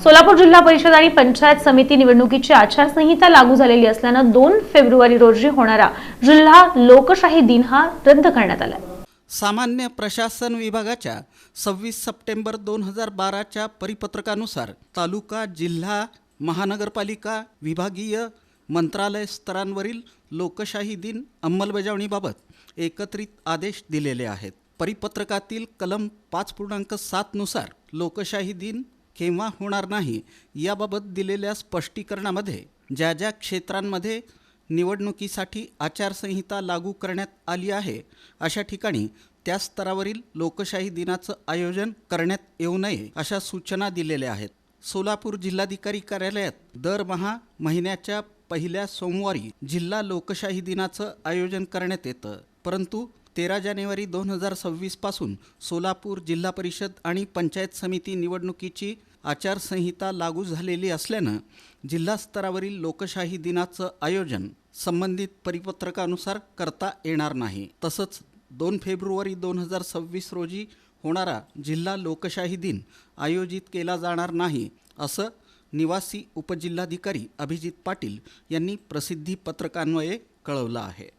सोलापूर जिल्हा परिषद आणि पंचायत समिती निवडणुकीची आचारसंहिता लागू झालेली असल्यानं 2 फेब्रुवारी रोजी होणारा जिल्हा लोकशाही दिन हा रद्द करण्यात आला आहे। सामान्य प्रशासन विभागाच्या 26 सप्टेंबर 2012च्या परिपत्रकानुसार तालुका, जिल्हा, महानगरपालिका, विभागीय, मंत्रालय स्तरांवरील लोकशाही दिन अंमलबजावणीबाबत एकत्रित आदेश दिलेले आहेत। परिपत्रकातील कलम 5.7 नुसार लोकशाही दिन केव्हा होणार नाही याबाबत दिलेल्या स्पष्टीकरणामध्ये ज्या क्षेत्रांमध्ये निवडणुकीसाठी आचारसंहिता लागू करण्यात आली आहे अशा ठिकाणी त्या स्तरावरील लोकशाही दिनाचं आयोजन करण्यात येऊ नये अशा सूचना दिलेल्या आहेत। सोलापूर जिल्हाधिकारी कार्यालयात दरमहा महिन्याच्या पहिल्या सोमवारी जिल्हा लोकशाही दिनाचं आयोजन करण्यात येतं, परंतु 13 जानेवारी 2026 पासून सोलापूर जिल्हा परिषद आणि पंचायत समिती निवडणुकीची आचारसंहिता लागू झालेली असल्यानं जिल्हा स्तरावरील लोकशाही दिनाचं आयोजन संबंधित परिपत्रकानुसार करता येणार नाही। तसंच 2 फेब्रुवारी 2026 रोजी होणारा जिल्हा लोकशाही दिन आयोजित केला जाणार नाही असं निवासी उपजिल्हाधिकारी अभिजित पाटील यांनी प्रसिद्धी पत्रकान्वये कळवलं आहे।